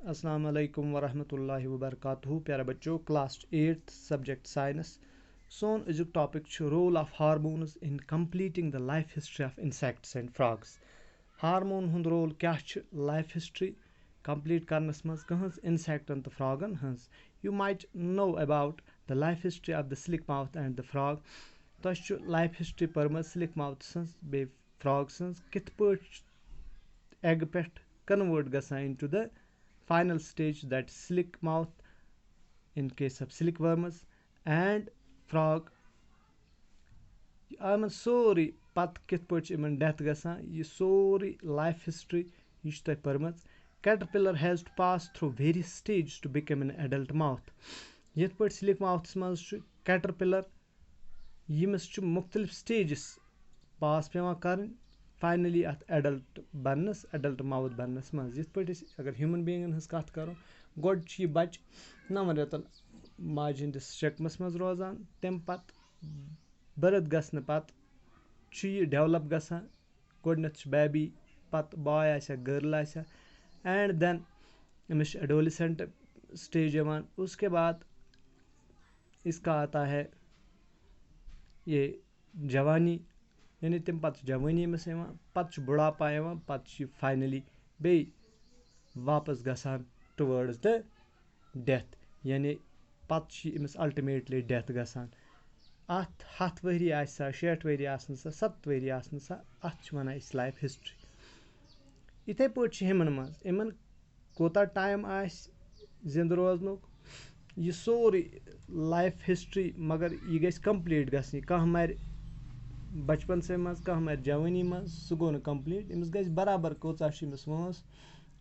अस्सलाम वालेकुम वरहमतुल्लाहि वबरकातुहू। प्यारे बच्चों, क्लास 8th सब्जेक्ट साइंस सोन अजुक topic role of hormones in completing the life history of insects and frogs. Hormone हुंद रोल क्या लाइफ हिस्ट्री कंप्लीट करनस मज कहज इंसेक्टन तो फ्रॉगन हंस। You might know about the life history of the silk moth and the frog. तो लाइफ हिस्ट्री पर्म स्लिक माउथ सन्स बे फ्रॉग सन्स कित पट एग पे कन्वर्ट गसान into the final stage, that slick mouth in case of silkworms and frog. I'm sorry pat kit put iman death gasa ye sorry life history you should permits. Caterpillar has to pass through various stages to become an adult mouth. Yet put slick mouths maz caterpillar yemis chu mukhtalif stages pass pevan karin finally अत adult बनस adult mouth बनस मज ये पे अगर human बीइंगन हज कत करो गोड यह बच 9 रेतन माज हंदिस शक्मस मज रोजान तम पत बर्थ गसन पत यह डेवलप गसान गोडनथ बेबी पत बॉय आसा गर्ल आसा and then Amish adolescent stage यवान उसके बाद इसका आता है ये जवानी यानी तम पे जवानी अमिस पे बुढ़ापा पे फाइनली बे वापस गसान टुवर्ड्स द डेथ यानी पे अमिस अल्टीमेटली डेथ गसान अत 7 वरी आसा 60 वरी आसन सा 7 वरी आसन सा अत वन लाइफ हिस्ट्री। इथे पे हिमन मज इमन कोता टाइम आस जिंद रोजनुक यह सोरी लाइफ हिस्ट्री मगर यह गई कंप्लीट गसनी कह मर बचपन से मज कह मर जवानी मज सह गो कंप्लीट अमिस गई बराबर कोचा वंस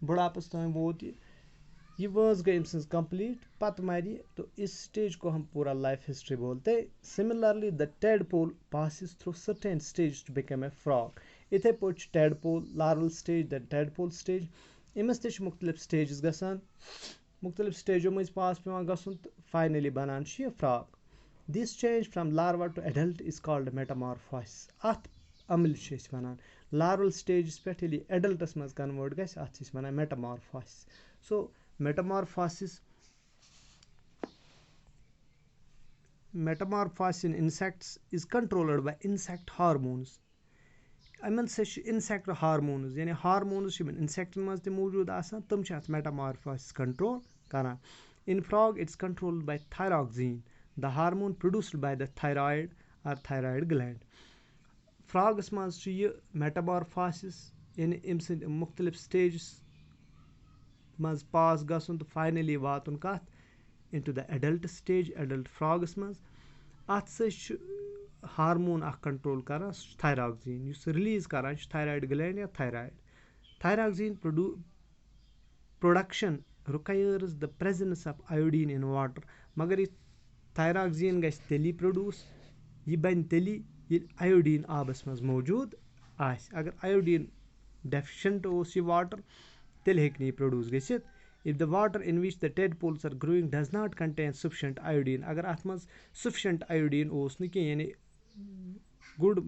बुढ़ापस तम वोत यह वंस गई अम कंप्लीट पत मर तो इस स्टेज को हम पूरा लाइफ हिस्ट्री बोलते। Similarly the tadpole passes through certain stages to become a frog. इथे पे tadpole larval stage the tadpole stage अमिस ते मुख्तलिफ स्टेजेस गसान मुख्तलिफ स्टेजों मज पास पेवान गसुन तो फाइनली बनान यह frog. This change from larva to adult is called metamorphosis. At Amal one larval stage पे एडल्टस मज कन्वर्ट गस अत one Metamorphosis. So Metamorphosis in insects is controlled by insect hormones. अमन से इंसेक्ट हार्मोन्स यानी हार्मोन्स इंसेक्टन मज मौजूद आसान तम अत मेटामॉर्फोसिस कंट्रोल करान। इन frog it's controlled by thyroxine the hormone produced by the thyroid or thyroid gland. फ्रॉगस मज यह मेटामॉर्फोसिस यानी अम सद मुख्तलिफ स्टेजस मज पास गसन तो फाइनली वातुन कत into the adult stage adult frogs मज अत स हार्मोन अख कंट्रोल करान थायरॉक्सिन युस रिलीज करान थायराइड ग्लैंड या thyroxine production requires the presence of iodine in water. मगर ये थायरॉक्सिन गस तेली प्रोड्यूस यह बन तेली ये आयोडीन आबस मज मौजूद आस। अगर आयोडीन डेफिशिएंट ओस यह वाटर तेल हेक नहीं प्रोड्यूस गसित। If the water in which the tadpoles are growing does not contain sufficient iodine अगर अत मज सफिशिएंट आयोडीन ओस न कहीं यानी गुड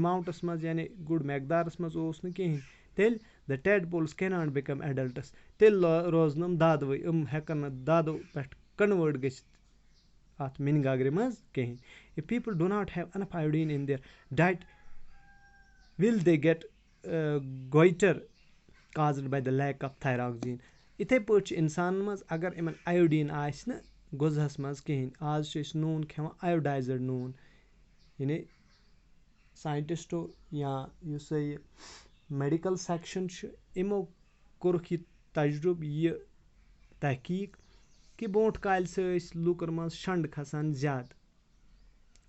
अमाउंटस मज यानी गुड मैकदारस मज ओस न कहीं तेल द टेडपोल्स कैनॉट बिकम एडल्टस तेल रोजन दादवे हेकन दादो पे कन्वर्ट गसित at minigagri maz कहीं। If people do not have enough iodine in their diet, will they get goiter caused by the lack of thyroxine? इथे पे इंसान मज अगर इन आयोडीन आस न गुजहस मज कहीं आज नून खेवान आयोडाइज्ड नून यानी साइंटिस्टो या युस मेडिकल सेक्शन इमो कोर्क यह तजुर्ब यह तहकीक कि ब्रोट काल से लूकन मज शंड खसान ज्यादा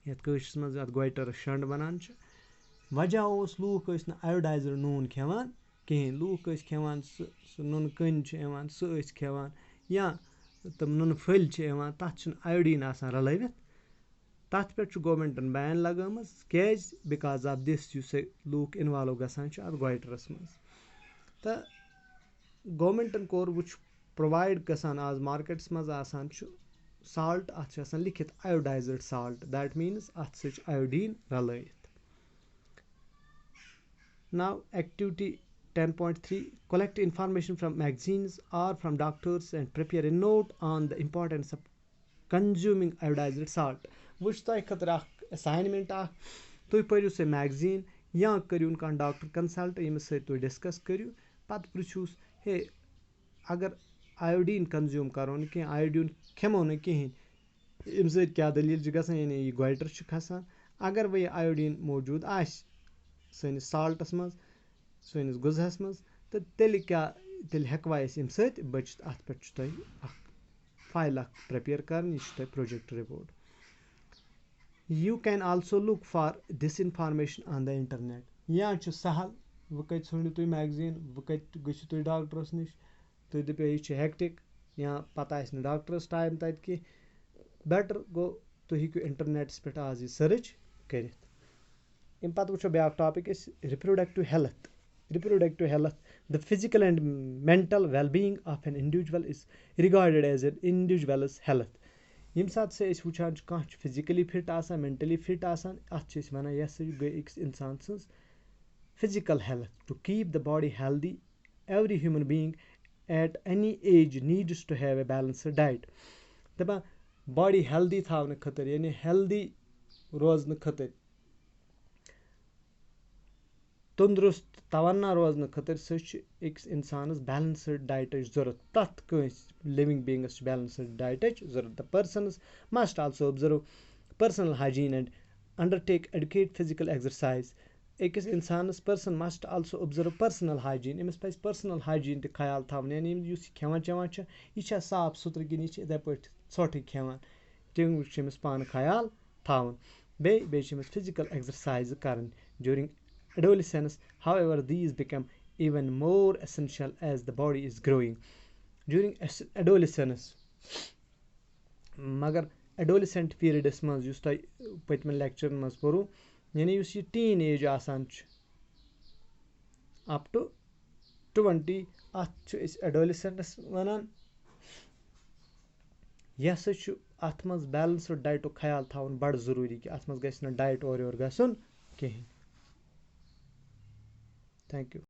ये कशस मज अत गोइटर शंड बनान वजह उस लूक आयोडाइज्ड नून खेवान कहीं लूक खेवान नुन कन सह खेवान या तम नुन फल तथ आयोडीन आसान रलवित तथ पे गवर्नमेंटन बैन लगामज कैज बिकॉज ऑफ दिस युस लूक इन्वॉल्व गसान अत गोइटरस मज तो गवर्नमेंटन कोर वुच प्रोवाइड गसान आज मार्केट्स मज आसान साल्ट अत लिखित आयोडाइज्ड साल्ट दैट मीन्स अत आयोडीन रलवित। Now activity 10.3 collect information from magazines or from doctors and prepare a note on the importance of consuming iodized salt. वुच तोह खतर असाइनमेंट तुम पढ़ो सो मैगजीन या करियो कह डॉक्टर कंसल्ट यमिस सत तुम डिस्कस करियो पत पृछुस हे अगर आयोडीन कंज्यूम करो न कहीं आयोडीन खेमो न कहीं अम सत क्या दलील गसान यानी यह ग्वाइटर खसान अगर वह यह आयोडीन मौजूद सनिस साल्टस मज सनिस गुजहस मज तो तेल क्या तेल हेकवा अम सत बचित अत पे तुह फाइल प्रिपेयर कर यह project report. You can also look for this information on the internet. या सहल वह कत ढूंढो तुम मैगजीन वह कत गो तुम डॉक्टरस नश तुम दपो यह हेक्टिक या पता डॉक्टरस टाइम तत कि बेटर गो तुम हेको इंटरनेटस पे आज यह सर्च कर. अम पे वो ब्या topic reproductive health. Reproductive health, the physical and mental well-being of an individual is regarded as an individual's health. यम सात से वुचान कह फिजिकली फिट आसान मेंटली फिट आसान अत वन यह सा गई अकिस इंसान सज physical health. To keep the body healthy every human being at any age needs to have a balanced diet. दपान बॉडी हेल्दी थावन खतर यानी हेल्दी रोजन खतर तंदुरुस्त तवन्ना रोजन खतर सकिस इंसानस बैलेंस्ड डाइट जरूरत. तथ कंस लिविंग बीइंगस बैलेंस्ड डाइट जरूरत. The persons must also observe personal hygiene and undertake adequate physical exercise. अकिस इंसानस person must also observe personal hygiene. अमिस पज पर्सनल हाइजीन त ख्याल थवन यानी युस खेवान चेवान यह साफ सुथर कि यह इथे पे ोट खेवान तमिक अमिस पान ख्याल थवन. बे फिजिकल एक्सरसाइज कर during adolescence. However, these become even more essential as the body is growing during adolescence. मगर adolescent periodस मज युस तुह पतमन लेक्चरन मज पोरू यानी युस यह टीन एज आसान अप टू 20 अत adolescents वनान. यह सा अत मज बैलेंस्ड डाइटो ख्याल थवन बड़ जरूरी कि अत मज गस डाइट और गसन कहीं. Thank you.